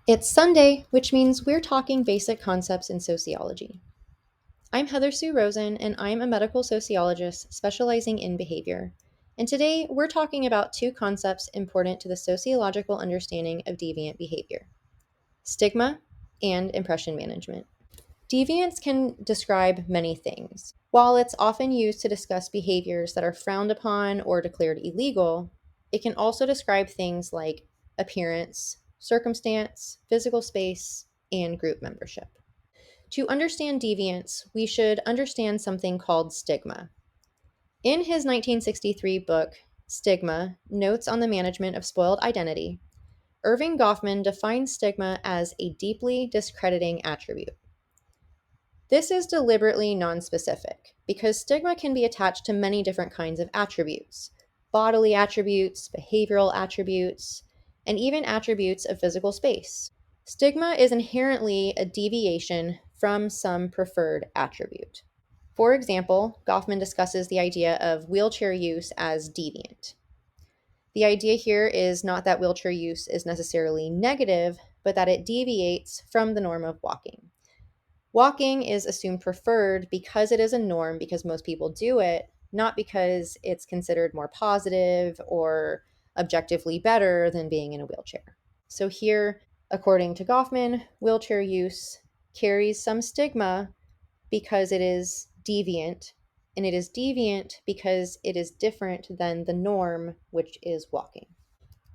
It's Sunday, which means we're talking basic concepts in sociology. I'm Heather Sue Rosen, and I'm a medical sociologist specializing in behavior. And today we're talking about two concepts important to the sociological understanding of deviant behavior: stigma and impression management. Deviance can describe many things. While it's often used to discuss behaviors that are frowned upon or declared illegal, it can also describe things like appearance, circumstance, physical space, and group membership. To understand deviance, we should understand something called stigma. In his 1963 book, Stigma Notes on the Management of Spoiled Identity, Irving Goffman defines stigma as a deeply discrediting attribute. This is deliberately nonspecific because stigma can be attached to many different kinds of attributes: bodily attributes, behavioral attributes, and even attributes of physical space. Stigma is inherently a deviation from some preferred attribute. For example, Goffman discusses the idea of wheelchair use as deviant. The idea here is not that wheelchair use is necessarily negative, but that it deviates from the norm of walking. Walking is assumed preferred because it is a norm, because most people do it, not because it's considered more positive or objectively better than being in a wheelchair. So, here, according to Goffman, wheelchair use carries some stigma because it is deviant, and it is deviant because it is different than the norm, which is walking.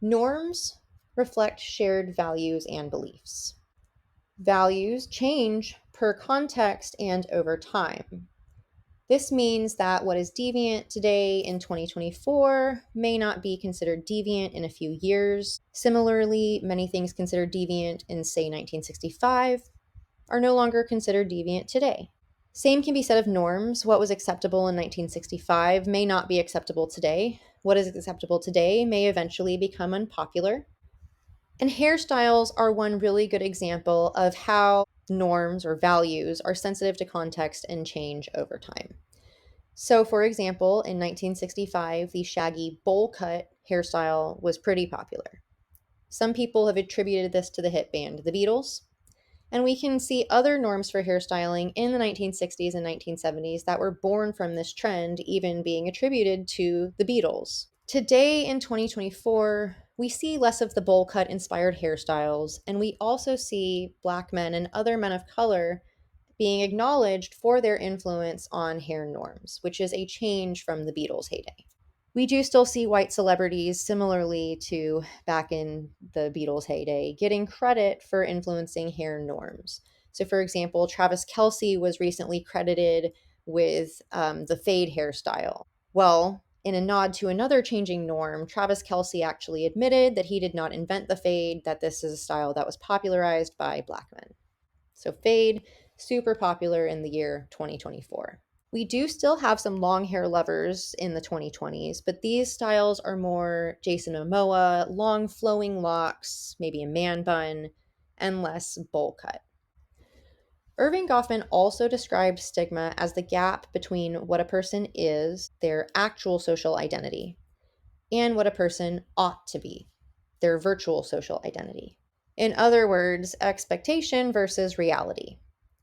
Norms reflect shared values and beliefs. Values change per context and over time. This means that what is deviant today in 2024 may not be considered deviant in a few years. Similarly, many things considered deviant in, say, 1965 are no longer considered deviant today. Same can be said of norms. What was acceptable in 1965 may not be acceptable today. What is acceptable today may eventually become unpopular. And hairstyles are one really good example of how norms or values are sensitive to context and change over time. So, for example, in 1965, the shaggy bowl cut hairstyle was pretty popular. Some people have attributed this to the hit band The Beatles, and we can see other norms for hairstyling in the 1960s and 1970s that were born from this trend, even being attributed to the Beatles. Today in 2024, we see less of the bowl cut inspired hairstyles, and we also see Black men and other men of color being acknowledged for their influence on hair norms, which is a change from the Beatles' heyday. We do still see white celebrities, similarly to back in the Beatles' heyday, getting credit for influencing hair norms. So, for example, Travis Kelce was recently credited with the fade hairstyle. Well, in a nod to another changing norm, Travis Kelce actually admitted that he did not invent the fade, that this is a style that was popularized by Black men. So, fade, super popular in the year 2024. We do still have some long hair lovers in the 2020s, but these styles are more Jason Momoa, long flowing locks, maybe a man bun, and less bowl cut. Irving Goffman also described stigma as the gap between what a person is, their actual social identity, and what a person ought to be, their virtual social identity. In other words, expectation versus reality.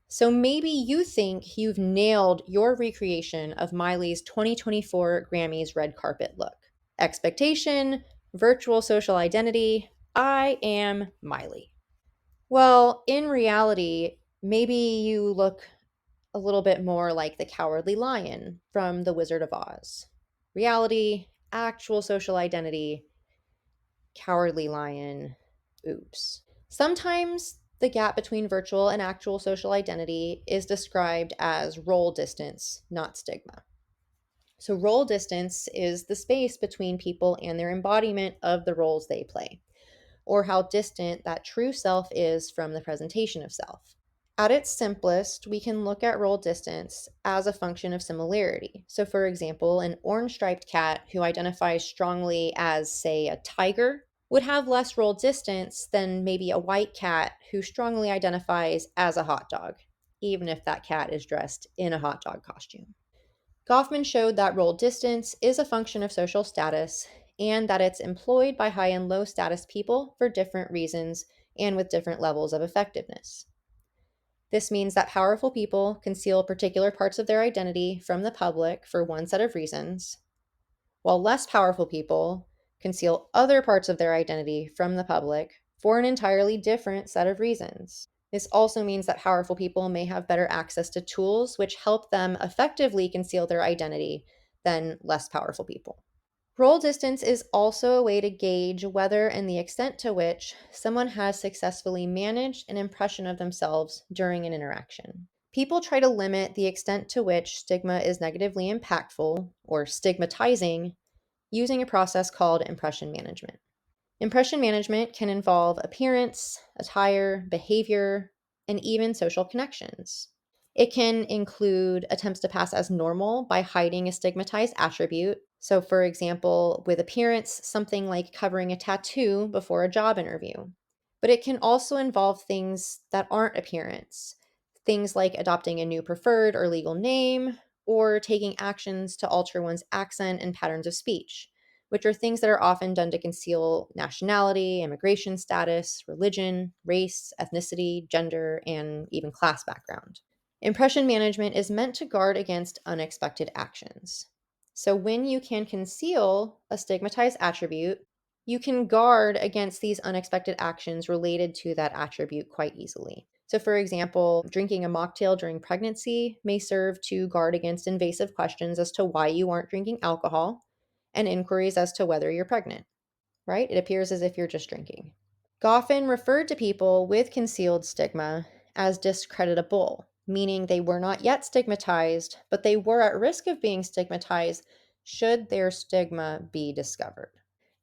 So maybe you think you've nailed your recreation of Miley's 2024 Grammys red carpet look. Expectation, virtual social identity, I am Miley. Well, in reality, maybe you look a little bit more like the Cowardly Lion from The Wizard of Oz. Reality, actual social identity, Cowardly Lion, oops. Sometimes the gap between virtual and actual social identity is described as role distance, not stigma. So, role distance is the space between people and their embodiment of the roles they play, or how distant that true self is from the presentation of self. At its simplest, we can look at role distance as a function of similarity. So, for example, an orange striped cat who identifies strongly as, say, a tiger would have less role distance than maybe a white cat who strongly identifies as a hot dog, even if that cat is dressed in a hot dog costume. Goffman showed that role distance is a function of social status and that it's employed by high and low status people for different reasons and with different levels of effectiveness. This means that powerful people conceal particular parts of their identity from the public for one set of reasons, while less powerful people conceal other parts of their identity from the public for an entirely different set of reasons. This also means that powerful people may have better access to tools which help them effectively conceal their identity than less powerful people. Role distance is also a way to gauge whether and the extent to which someone has successfully managed an impression of themselves during an interaction. People try to limit the extent to which stigma is negatively impactful or stigmatizing using a process called impression management. Impression management can involve appearance, attire, behavior, and even social connections. It can include attempts to pass as normal by hiding a stigmatized attribute. So, for example, with appearance, something like covering a tattoo before a job interview. But it can also involve things that aren't appearance, things like adopting a new preferred or legal name, or taking actions to alter one's accent and patterns of speech, which are things that are often done to conceal nationality, immigration status, religion, race, ethnicity, gender, and even class background. Impression management is meant to guard against unexpected actions. So, when you can conceal a stigmatized attribute, you can guard against these unexpected actions related to that attribute quite easily. So, for example, drinking a mocktail during pregnancy may serve to guard against invasive questions as to why you aren't drinking alcohol and inquiries as to whether you're pregnant, right? It appears as if you're just drinking. Goffin referred to people with concealed stigma as discreditable, meaning they were not yet stigmatized, but they were at risk of being stigmatized should their stigma be discovered.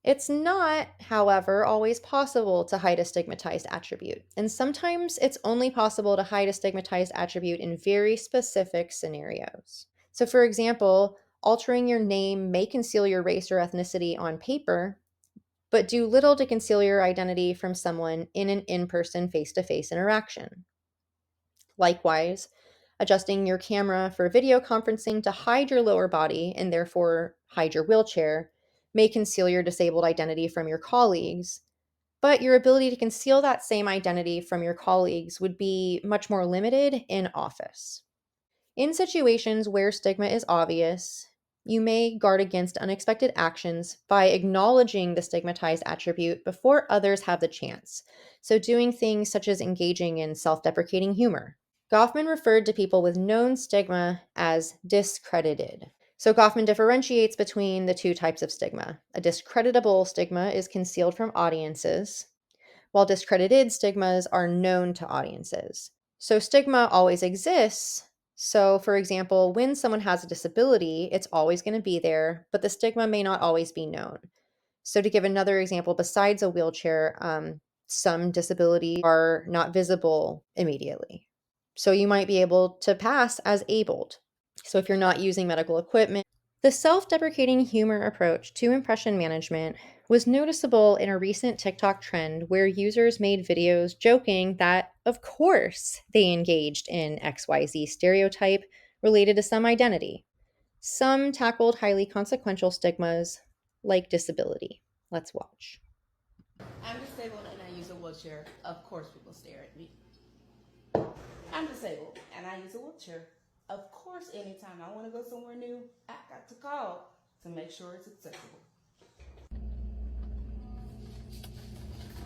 It's not, however, always possible to hide a stigmatized attribute, and sometimes it's only possible to hide a stigmatized attribute in very specific scenarios. So, for example, altering your name may conceal your race or ethnicity on paper, but do little to conceal your identity from someone in an in person, face to face interaction. Likewise, adjusting your camera for video conferencing to hide your lower body and therefore hide your wheelchair may conceal your disabled identity from your colleagues, but your ability to conceal that same identity from your colleagues would be much more limited in office. In situations where stigma is obvious, you may guard against unexpected actions by acknowledging the stigmatized attribute before others have the chance. So, doing things such as engaging in self deprecating humor. Goffman referred to people with known stigma as discredited. So, Goffman differentiates between the two types of stigma. A discreditable stigma is concealed from audiences, while discredited stigmas are known to audiences. So, stigma always exists. So, for example, when someone has a disability, it's always going to be there, but the stigma may not always be known. So, to give another example, besides a wheelchair, some disabilities are not visible immediately. So, you might be able to pass as abled. So, if you're not using medical equipment, the self deprecating humor approach to impression management was noticeable in a recent TikTok trend where users made videos joking that, of course, they engaged in XYZ stereotype related to some identity. Some tackled highly consequential stigmas like disability. Let's watch. I'm disabled and I use a wheelchair. Of course, people stare at me. I'm disabled and I use a wheelchair. Of course, anytime I want to go somewhere new, I got to call to make sure it's accessible.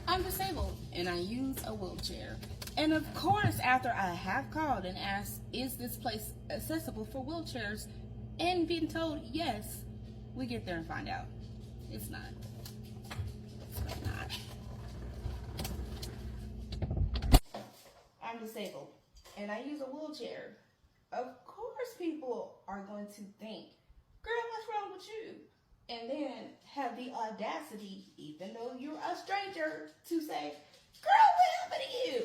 I'm disabled and I use a wheelchair. And of course, after I have called and asked, is this place accessible for wheelchairs? And being told yes, we get there and find out it's not. It's not. I'm disabled and I use a wheelchair. Of course, people are going to think, girl, what's wrong with you? And then have the audacity, even though you're a stranger, to say, girl, what happened to you?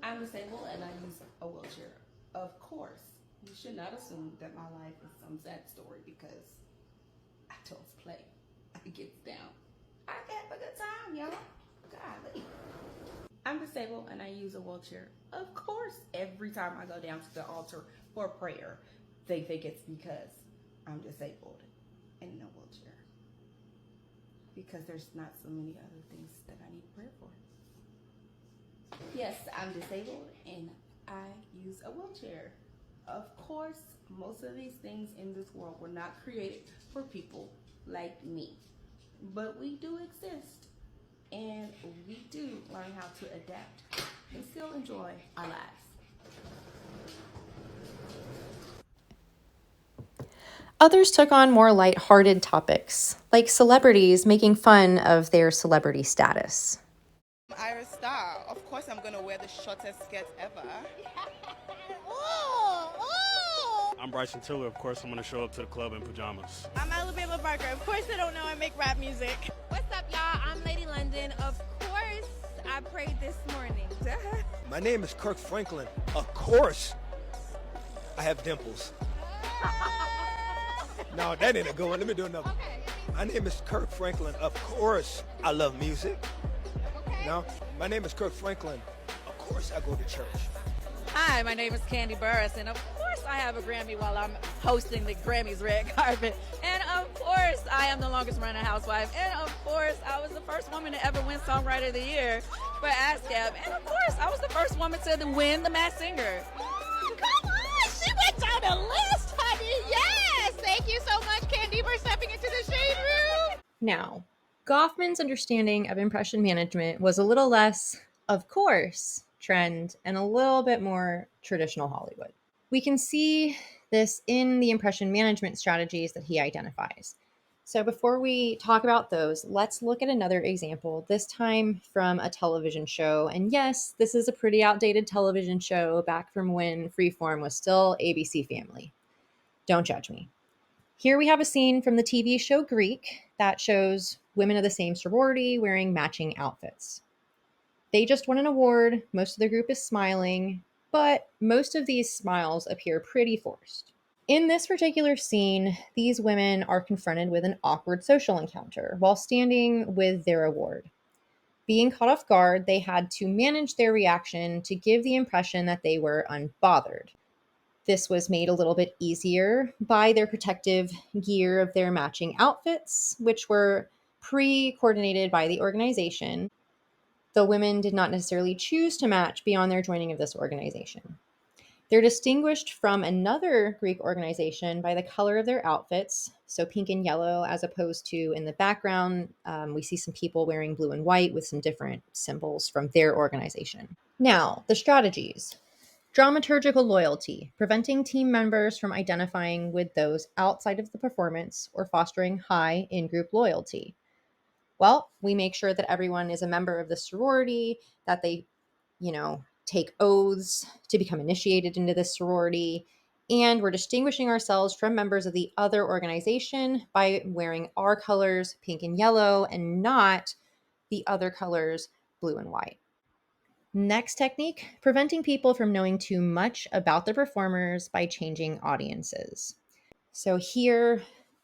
I'm disabled and I use a wheelchair. Of course, you should not assume that my life is some sad story because I don't play. I get down. I have a good time, y'all. Golly. I'm disabled and I use a wheelchair. Of course, every time I go down to the altar for prayer, they think it's because I'm disabled and in a wheelchair. because there's not so many other things that I need prayer for. Yes, I'm disabled and I use a wheelchair. Of course, most of these things in this world were not created for people like me, but we do exist and we do learn how to adapt and still enjoy our lives. Others took on more light-hearted topics, like celebrities making fun of their celebrity status. Iris Star. Of course, I'm gonna wear the shortest skirt ever. I'm Bryson Tiller. Of course, I'm going to show up to the club in pajamas. I'm Alabama Barker. Of course, they don't know I make rap music. What's up, y'all? I'm Lady London. Of course, I prayed this morning. My name is Kirk Franklin. Of course, I have dimples. No, that ain't a good one. Let me do another. Okay. My name is Kirk Franklin. Of course, I love music. Okay. No, my name is Kirk Franklin. Of course, I go to church. Hi, my name is Candy Burris, and of course, I have a Grammy while I'm hosting the Grammys red carpet. And of course, I am the longest running housewife. And of course, I was the first woman to ever win Songwriter of the Year for ASCAP. And of course, I was the first woman to win the Masked Singer. Come on, she went down the list, honey. Yes, thank you so much, Candy, for stepping into the shade room. Now, Goffman's understanding of impression management was a little less, of course, trend and a little bit more traditional Hollywood. We can see this in the impression management strategies that he identifies. So before we talk about those, let's look at another example, this time from a television show. And yes, this is a pretty outdated television show back from when Freeform was still ABC Family. Don't judge me. Here we have a scene from the TV show Greek that shows women of the same sorority wearing matching outfits. They just won an award, most of the group is smiling, but most of these smiles appear pretty forced. In this particular scene, these women are confronted with an awkward social encounter while standing with their award. Being caught off guard, they had to manage their reaction to give the impression that they were unbothered. This was made a little bit easier by their protective gear of their matching outfits, which were pre-coordinated by the organization. The women did not necessarily choose to match beyond their joining of this organization. They're distinguished from another Greek organization by the color of their outfits, so pink and yellow, as opposed to in the background, we see some people wearing blue and white with some different symbols from their organization. Now, the strategies. Dramaturgical loyalty, preventing team members from identifying with those outside of the performance or fostering high in-group loyalty. Well, we make sure that everyone is a member of the sorority, that they, take oaths to become initiated into this sorority, and we're distinguishing ourselves from members of the other organization by wearing our colors, pink and yellow, and not the other colors, blue and white. Next technique, preventing people from knowing too much about the performers by changing audiences. So here,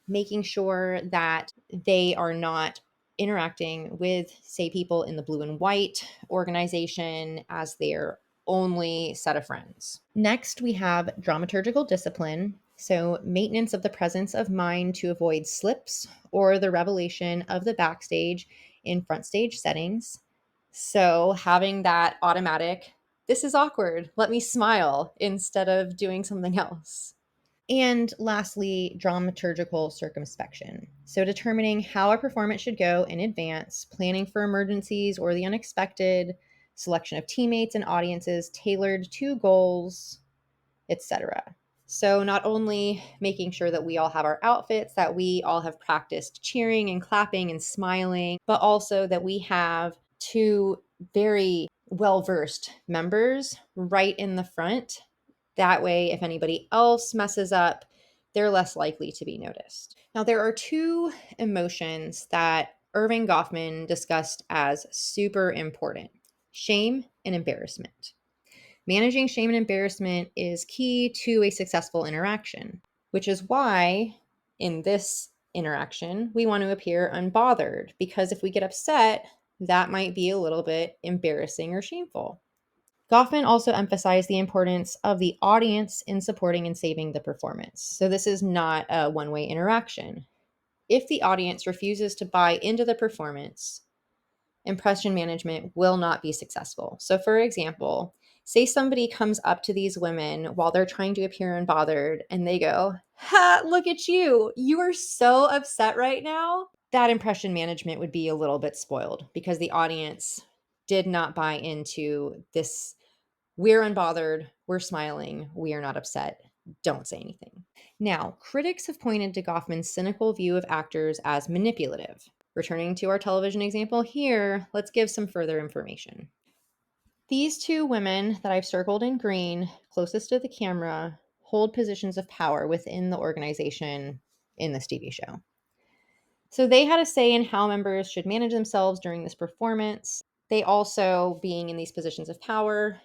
making sure that they are not interacting with, say, people in the blue and white organization as their only set of friends. Next, we have dramaturgical discipline. So, maintenance of the presence of mind to avoid slips or the revelation of the backstage in front stage settings. So, having that automatic, this is awkward, let me smile, instead of doing something else. And lastly, dramaturgical circumspection. So, determining how a performance should go in advance, planning for emergencies or the unexpected, selection of teammates and audiences tailored to goals, etc. So, not only making sure that we all have our outfits, that we all have practiced cheering and clapping and smiling, but also that we have two very well versed members right in the front. That way, if anybody else messes up, they're less likely to be noticed. Now, there are two emotions that Irving Goffman discussed as super important: shame and embarrassment. Managing shame and embarrassment is key to a successful interaction, which is why in this interaction, we want to appear unbothered, because if we get upset, that might be a little bit embarrassing or shameful. Goffman also emphasized the importance of the audience in supporting and saving the performance. So this is not a one-way interaction. If the audience refuses to buy into the performance, impression management will not be successful. So, for example, say somebody comes up to these women while they're trying to appear unbothered and they go, "Ha, look at you. You are so upset right now." That impression management would be a little bit spoiled because the audience did not buy into this. We're unbothered, we're smiling, we are not upset, don't say anything. Now, critics have pointed to Goffman's cynical view of actors as manipulative. Returning to our television example here, let's give some further information. These two women that I've circled in green, closest to the camera, hold positions of power within the organization in this TV show. So they had a say in how members should manage themselves during this performance. They also, being in these positions of power,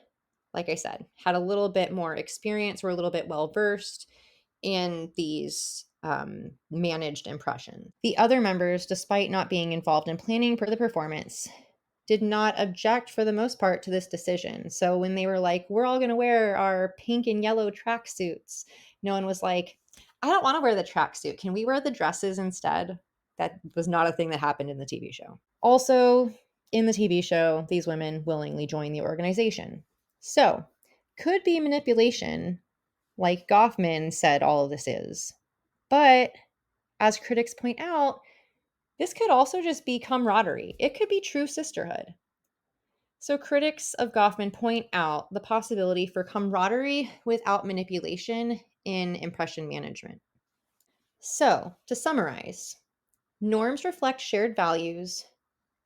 like I said, had a little bit more experience, were a little bit well versed in these managed impressions. The other members, despite not being involved in planning for the performance, did not object for the most part to this decision. So when they were like, we're all going to wear our pink and yellow tracksuits, no one was like, I don't want to wear the tracksuit. Can we wear the dresses instead? That was not a thing that happened in the TV show. Also, in the TV show, these women willingly joined the organization. So, could be manipulation, like Goffman said all of this is. But as critics point out, this could also just be camaraderie. It could be true sisterhood. So, critics of Goffman point out the possibility for camaraderie without manipulation in impression management. So, to summarize, norms reflect shared values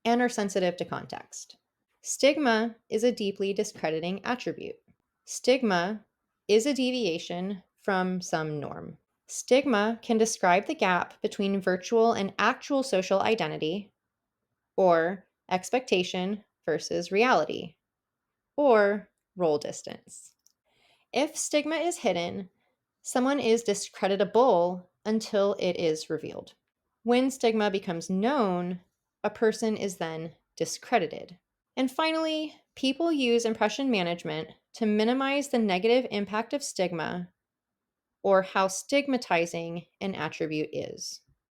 and are sensitive to context. Stigma is a deeply discrediting attribute. Stigma is a deviation from some norm. Stigma can describe the gap between virtual and actual social identity, or expectation versus reality, or role distance. If stigma is hidden, someone is discreditable until it is revealed. When stigma becomes known, a person is then discredited. And finally, people use impression management to minimize the negative impact of stigma or how stigmatizing an attribute is.